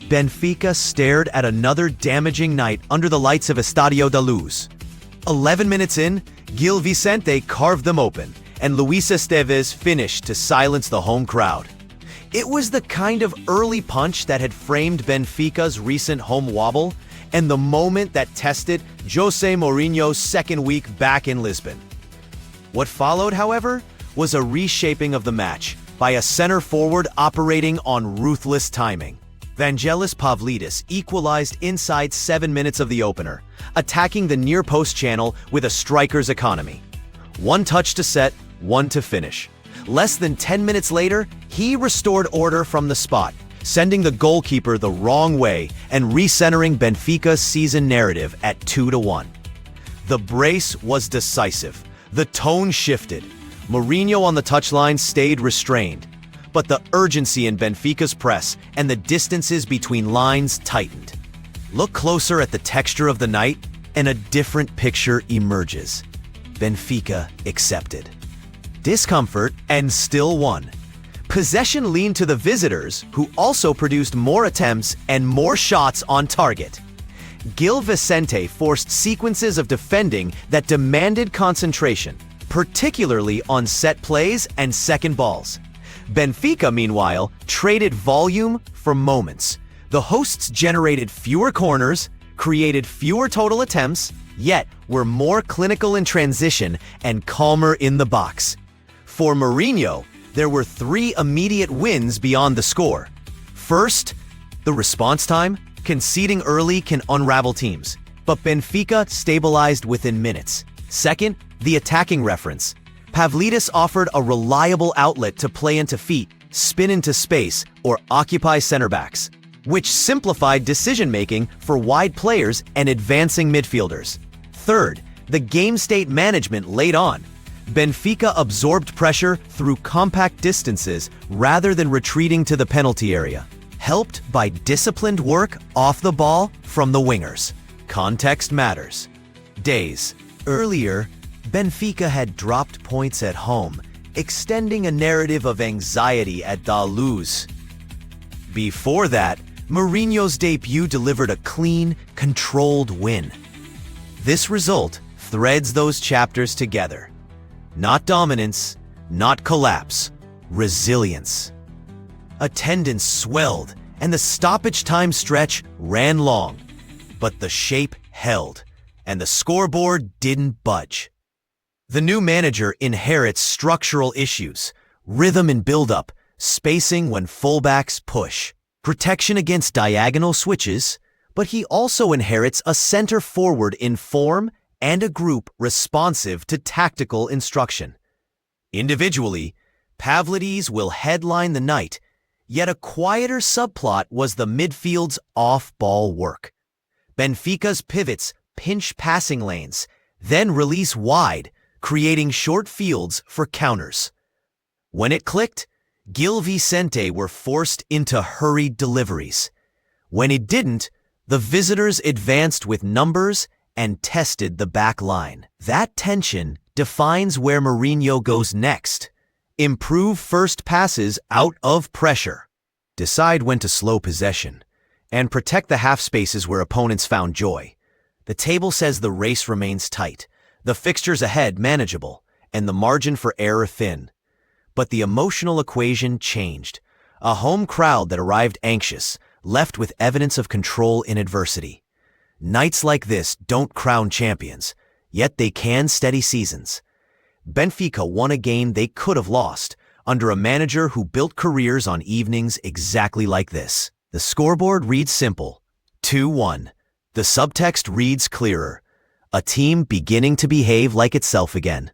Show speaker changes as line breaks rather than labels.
Benfica stared at another damaging night under the lights of Estádio da Luz. 11 minutes in, Gil Vicente carved them open, and Luis Esteves finished to silence the home crowd. It was the kind of early punch that had framed Benfica's recent home wobble, and the moment that tested José Mourinho's second week back in Lisbon. What followed, however, was a reshaping of the match by a center forward operating on ruthless timing. Vangelis Pavlidis equalized inside 7 minutes of the opener, attacking the near-post channel with a striker's economy. One touch to set, one to finish. Less than 10 minutes later, he restored order from the spot, sending the goalkeeper the wrong way and recentering Benfica's season narrative at 2-1. The brace was decisive. The tone shifted. Mourinho on the touchline stayed restrained, but the urgency in Benfica's press and the distances between lines tightened. Look closer at the texture of the night, and a different picture emerges. Benfica accepted. Discomfort and still won. Possession leaned to the visitors, who also produced more attempts and more shots on target. Gil Vicente forced sequences of defending that demanded concentration, particularly on set plays and second balls. Benfica, meanwhile, traded volume for moments. The hosts generated fewer corners, created fewer total attempts, yet were more clinical in transition and calmer in the box. For Mourinho, there were 3 immediate wins beyond the score. First, the response time. Conceding early can unravel teams, but Benfica stabilized within minutes. Second, the attacking reference. Pavlidis offered a reliable outlet to play into feet, spin into space, or occupy center backs, which simplified decision-making for wide players and advancing midfielders. Third, the game state management laid on. Benfica absorbed pressure through compact distances rather than retreating to the penalty area, helped by disciplined work off the ball from the wingers. Context matters. Days earlier, Benfica had dropped points at home, extending a narrative of anxiety at Da Luz. Before that, Mourinho's debut delivered a clean, controlled win. This result threads those chapters together. Not dominance, not collapse, resilience. Attendance swelled, and the stoppage time stretch ran long. But the shape held, and the scoreboard didn't budge. The new manager inherits structural issues, rhythm in build-up, spacing when fullbacks push, protection against diagonal switches, but he also inherits a center forward in form and a group responsive to tactical instruction. Individually, Pavlidis will headline the night, yet a quieter subplot was the midfield's off-ball work. Benfica's pivots pinch passing lanes, then release wide, creating short fields for counters. When it clicked, Gil Vicente were forced into hurried deliveries. When it didn't, the visitors advanced with numbers and tested the back line. That tension defines where Mourinho goes next. Improve first passes out of pressure. Decide when to slow possession. And protect the half spaces where opponents found joy. The table says the race remains tight, the fixtures ahead manageable, and the margin for error thin. But the emotional equation changed. A home crowd that arrived anxious, left with evidence of control in adversity. Nights like this don't crown champions, yet they can steady seasons. Benfica won a game they could have lost, under a manager who built careers on evenings exactly like this. The scoreboard reads simple, 2-1. The subtext reads clearer, a team beginning to behave like itself again.